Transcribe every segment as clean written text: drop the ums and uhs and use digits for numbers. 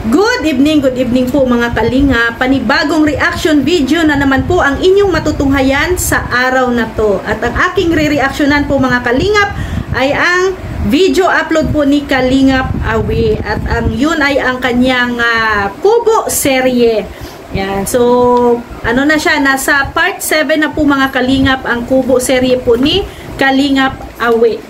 Good evening po mga kalinga. Panibagong reaction video na naman po ang inyong matutunghayan sa araw na to. At ang aking re-reactionan po mga kalingap ay ang video upload po ni Kalingap Awi. At ang yun ay ang kanyang Kubo serye. Yan. So, ano na siya, nasa part 7 na po mga kalingap ang Kubo serye po ni Kalingap Awi.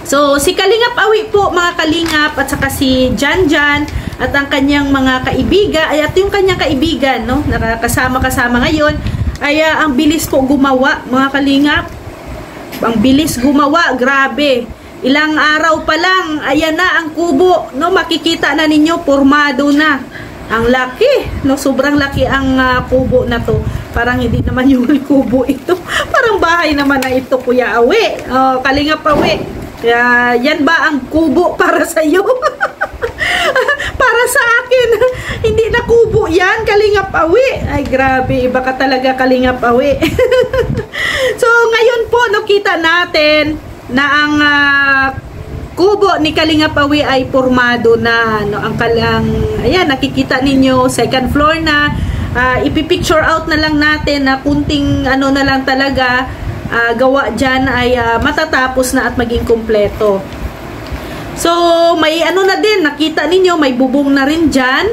So, si Kalingap Awi po mga kalingap at saka si Janjan at ang kanyang mga kaibigan, ay at yung kanyang kaibigan, no, nakakasama-kasama ngayon, ay ang bilis po gumawa, mga kalingap. Ang bilis gumawa, grabe. Ilang araw pa lang, ayan na ang kubo, no, makikita na ninyo, formado na. Ang laki, no, sobrang laki ang kubo na to. Parang hindi naman yung kubo ito. Parang bahay naman na ito, Kuya Awi. Oh, Kalingap Awi. Yan ba ang kubo para sa iyo? Para sa akin, hindi na kubo yan, Kalingap Awi. Ay, grabe, iba ka talaga, Kalingap Awi. So, ngayon po, nakita natin na ang kubo ni Kalingap Awi ay formado na. No? Ayan, nakikita ninyo, second floor na. Ipipicture out na lang natin na kunting ano na lang talaga, gawa dyan ay matatapos na at maging kumpleto. So, may ano na din, nakita ninyo, may bubong na rin dyan.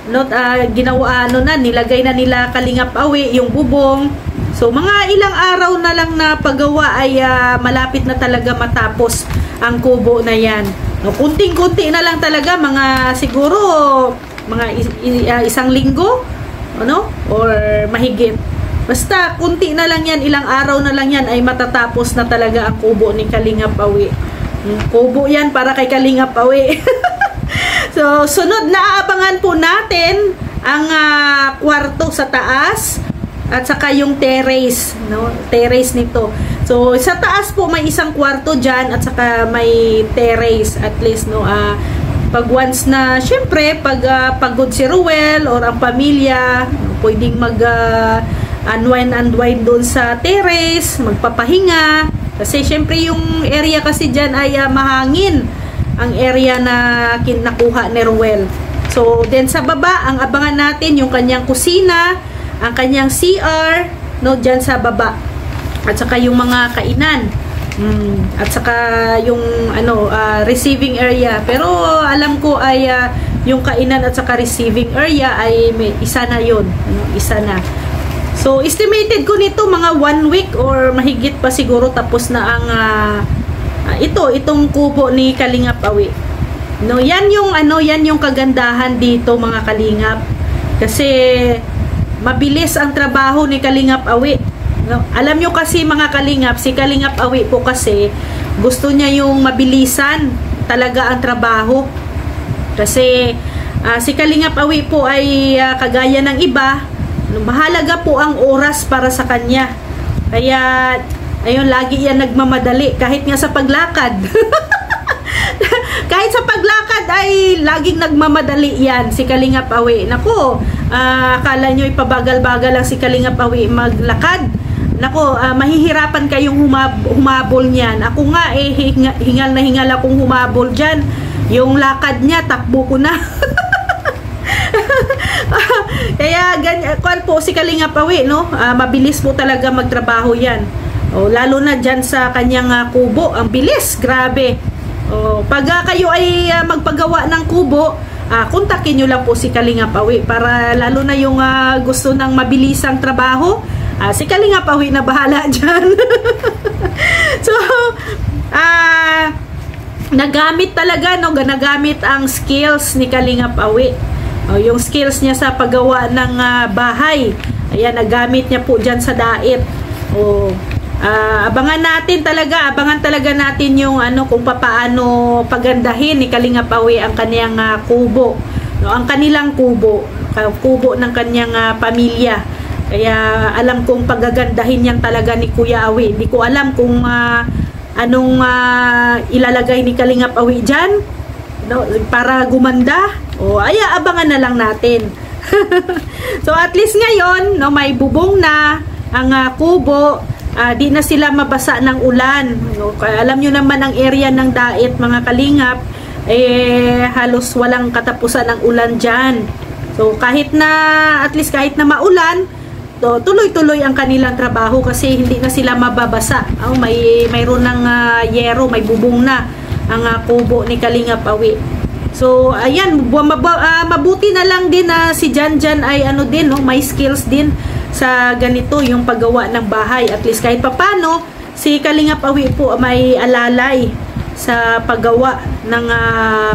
No, ginawa, ano na, nilagay na nila Kalingap Awi yung bubong. So, mga ilang araw na lang na paggawa ay malapit na talaga matapos ang kubo na yan. No, kunting-kunti na lang talaga, mga siguro, mga isang linggo, ano, or mahigit. Basta, kunti na lang yan, ilang araw na lang yan ay matatapos na talaga ang kubo ni Kalingap Awi. Kubo yan para kay Kalingap Awi. So, sunod na aabangan po natin ang kwarto sa taas at saka yung terrace, no? Terrace nito. So, sa taas po may isang kwarto dyan at saka may terrace at least, no? Pag once na, syempre, pag pagod si Ruel or ang pamilya, pwedeng unwind doon sa terrace, magpapahinga. Kasi syempre yung area kasi dyan ay mahangin ang area na kinakuha ni Ruel. So, then sa baba, ang abangan natin yung kanyang kusina, ang kanyang CR, no, dyan sa baba. At saka yung mga kainan. At saka yung ano, receiving area. Pero alam ko ay yung kainan at saka receiving area ay may isa na yun. Ano, isa na. So, estimated ko nito mga 1 week or mahigit pa siguro tapos na ang itong kubo ni Kalingap Awi. No, yan yung kagandahan dito mga kalingap. Kasi mabilis ang trabaho ni Kalingap Awi. No, alam nyo kasi mga kalingap, si Kalingap Awi po kasi gusto niya yung mabilisan talaga ang trabaho. Kasi si Kalingap Awi po ay kagaya ng iba, mahalaga po ang oras para sa kanya. Kaya, ayun, lagi yan nagmamadali. Kahit nga sa paglakad. Kahit sa paglakad ay laging nagmamadali yan, si Kalingap Awi. Naku, akala nyo ipabagal-bagal lang si Kalingap Awi maglakad. Naku, mahihirapan kayong humabol niyan. Ako nga, hingal na hingal akong humabol dyan. Yung lakad niya, takbo ko na. Kaya ganyan po si Kalingap Awi, no? Mabilis po talaga magtrabaho yan. Lalo na dyan sa kanyang kubo, ang bilis, grabe. Pag kayo ay magpagawa ng kubo, kontakin nyo lang po si Kalingap Awi para lalo na yung gusto ng mabilisang trabaho, si Kalingap Awi na bahala dyan. So, nagamit talaga, no? Nagamit ang skills ni Kalingap Awi. Yung skills niya sa paggawa ng bahay. Ayan, nagamit niya po dyan sa dait. Abangan talaga natin yung kung paano pagandahin ni Kalingap Awi ang kaniyang kubo. No, ang kanilang kubo ng kaniyang pamilya. Kaya alam kong pagagandahin yan talaga ni Kuya Awi. Hindi ko alam kung anong ilalagay ni Kalingap Awi dyan, no, para gumanda. Abangan na lang natin. So at least ngayon, no, may bubong na ang kubo. Di na sila mabasa ng ulan. No? Alam nyo naman ang area ng dait, mga kalingap, halos walang katapusan ang ulan dyan. So kahit na, at least kahit na maulan, tuloy-tuloy ang kanilang trabaho kasi hindi na sila mababasa. Mayroon ng yero, may bubong na ang kubo ni Kalingap Awi. So ayan, mabuti na lang din na si Janjan ay din, no, may skills din sa ganito, yung paggawa ng bahay. At least kahit papano, si Kalingap Awi po may alalay sa paggawa ng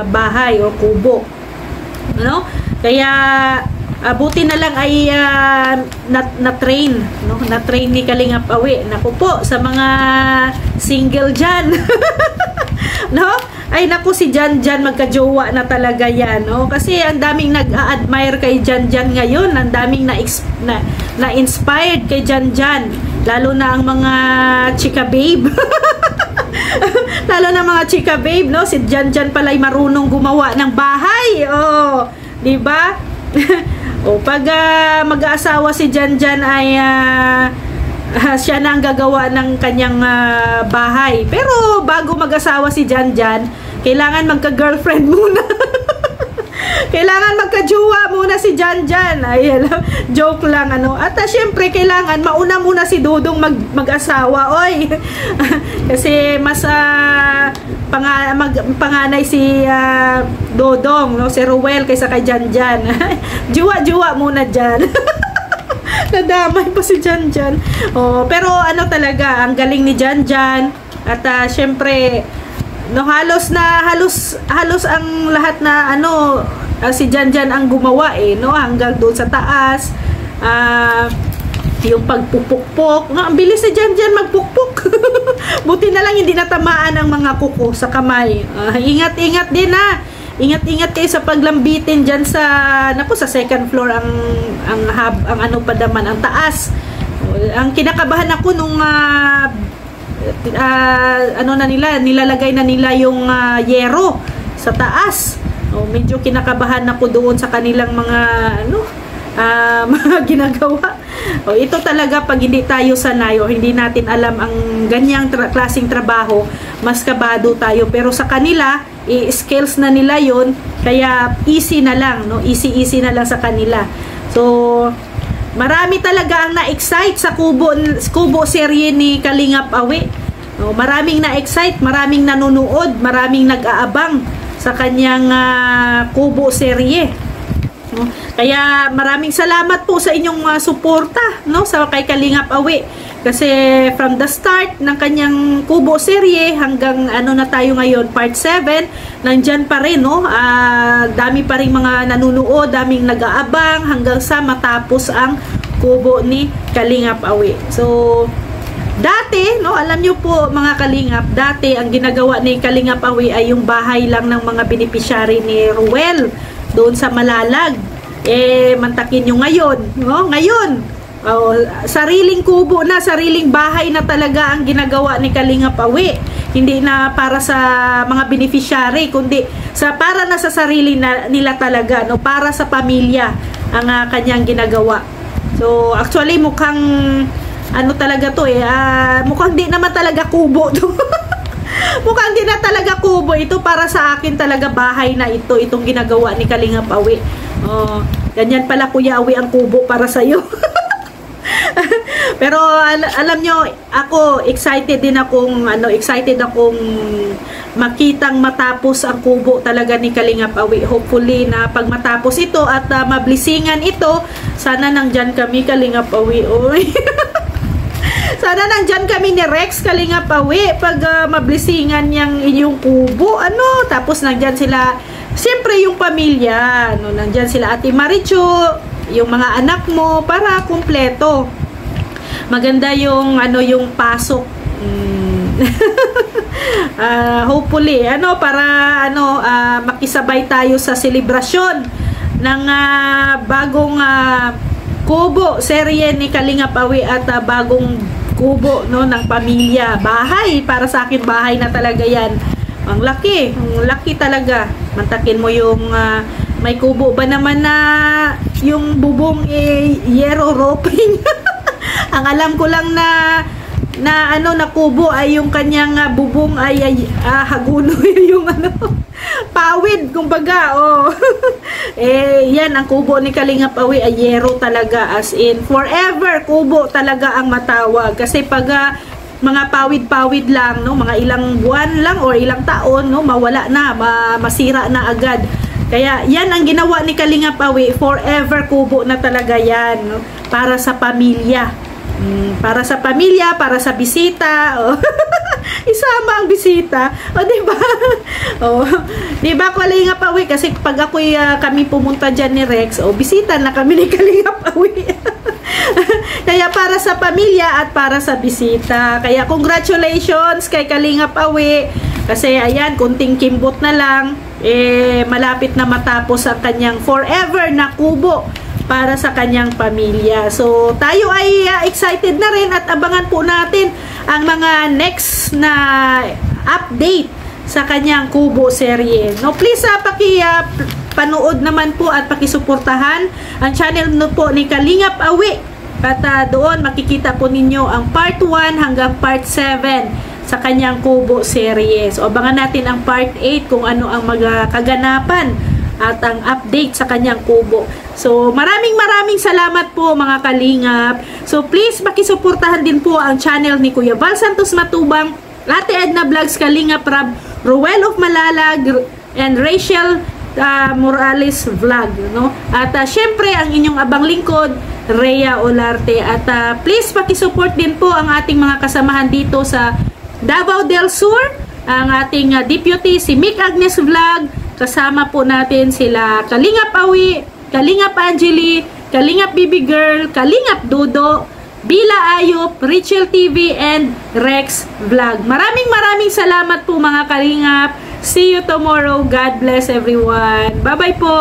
bahay o kubo, no? Kaya buti na lang ay na-train, no? Na-train ni Kalingap Awi. Naku po, sa mga single dyan, no? Ay naku, si Janjan magkajowa na talaga yan, no? Kasi ang daming nag-a-admire kay Janjan ngayon, ang daming na-inspired kay Janjan, lalo na ang mga chika babe. Lalo na mga chika babe, no? Si Janjan pala'y marunong gumawa ng bahay. Oh, 'di ba? O pag mag-aasawa si Janjan ay siya na ang gagawa ng kanyang bahay. Pero bago mag-asawa si Janjan, kailangan magka-girlfriend muna. Kailangan magka-jowa muna si Janjan. Ay, joke lang, ano. At syempre, kailangan mauna muna si Dudong mag-asawa. Oy. Kasi mas panganay si Dodong, no? Si Ruel kaysa kay Janjan. Juwa-juwa muna dyan. Nadamay pa si Janjan. Oh, pero ano talaga, ang galing ni Janjan. At syempre, no, halos ang lahat na si Janjan ang gumawa, no, hanggang doon sa taas. Yung pagpupukpok, no, ang bilis si Janjan magpukpok. Buti na lang hindi natamaan ang mga kuko sa kamay. Ingat-ingat din, ha. Ingat-ingat kayo sa paglambitin dyan sa second floor ang ang taas. Ang kinakabahan ako nung nilalagay na nila yung yero sa taas. Medyo kinakabahan ako doon sa kanilang mga mga ginagawa. Ito talaga, pag hindi tayo sanay o hindi natin alam ang ganyang klaseng trabaho, mas kabado tayo. Pero sa kanila, skills na nila yon, kaya easy na lang, no? Easy na lang sa kanila. So marami talaga ang na-excite sa kubo serye ni Kalingap Awi. No, maraming na-excite, maraming nanonood, maraming nag-aabang sa kanyang kubo serye. No? Kaya maraming salamat po sa inyong suporta, no, sa kay Kalingap Awi. Kasi from the start ng kanyang kubo serye hanggang na tayo ngayon, part 7, nandyan pa rin, no? Dami pa rin mga nanunood, daming nag-aabang hanggang sa matapos ang kubo ni Kalingap Awi. So dati, no, alam nyo po mga Kalingap, dati ang ginagawa ni Kalingap Awi ay yung bahay lang ng mga beneficiary ni Ruel doon sa Malalag. Mantakin nyo ngayon, no? Ngayon, sariling kubo na, sariling bahay na talaga ang ginagawa ni Kalingap Awi. Hindi na para sa mga beneficiary, kundi para na sa sarili nila talaga, no? Para sa pamilya ang kanyang ginagawa. So actually mukhang talaga to, mukhang di naman talaga kubo to. Mukhang di na talaga kubo ito, para sa akin talaga bahay na itong ginagawa ni Kalingap Awi. Ganyan pala Kuya Awi ang kubo para sa iyo. Pero alam nyo, ako excited akong makitang matapos ang kubo talaga ni Kalingap Awi. Hopefully na pag matapos ito at mablisingan ito, sana nandyan kami Kalingap Awi. Oy. Sana nandyan kami ni Rex Kalingap Awi pag mablisingan yung inyong kubo. Tapos nandyan sila, siyempre yung pamilya, nandyan sila Ate Marichu, yung mga anak mo, para kumpleto. Maganda yung yung pasok. Hopefully para makisabay tayo sa selebrasyon ng bagong kubo serye ni Kalingap Awi at bagong kubo, no, ng pamilya. Bahay, para sa akin bahay na talaga yan. Ang laki talaga. Mantakin mo yung may kubo ba naman na yung bubong yero roping. Ang alam ko lang na na na kubo ay yung kanyang bubong ay haguno yung pawid kumbaga yan ang kubo ni Kalingap Awi ay yero talaga, as in forever kubo talaga ang matawag, kasi pag mga pawid-pawid lang, no, mga ilang buwan lang or ilang taon, no, mawala na, masira na agad. Kaya yan ang ginawa ni Kalingap Awi, forever kubo na talaga yan, no, para sa pamilya. Para sa pamilya, para sa bisita. Isama ang bisita. Di ba? Di ba Kalingap Awi? Kasi pag kami pumunta dyan ni Rex, bisita na kami ni Kalingap Awi. Kaya para sa pamilya at para sa bisita. Kaya congratulations kay Kalingap Awi. Kasi ayan, kunting kimbot na lang, malapit na matapos ang kanyang forever na kubo para sa kanyang pamilya. So, tayo ay excited na rin at abangan po natin ang mga next na update sa kanyang kubo serye. No, please panood naman po at pakisuportahan ang channel po ni Kalingap Awi. At doon makikita po ninyo ang part 1 hanggang part 7 sa kanyang kubo serye. So, abangan natin ang part 8 kung ano ang magkaganapan at ang update sa kanyang kubo. So, maraming salamat po mga Kalingap. So, please makisuportahan din po ang channel ni Kuya Val Santos Matubang, Ate Edna Vlogs, Kalingap Rab, Ruel of Malalag, and Rachel Morales Vlog, no? At syempre ang inyong abang lingkod, Rhea Olarte. At please pakisupport din po ang ating mga kasamahan dito sa Davao del Sur, ang ating deputy si Mick Agnes Vlog. Kasama po natin sila Kalingap Awi, Kalingap Angeli, Kalingap Bibi Girl, Kalingap Dudo, Bila Ayop, Rachel TV, and Rex Vlog. Maraming salamat po mga Kalingap. See you tomorrow. God bless everyone. Bye-bye po!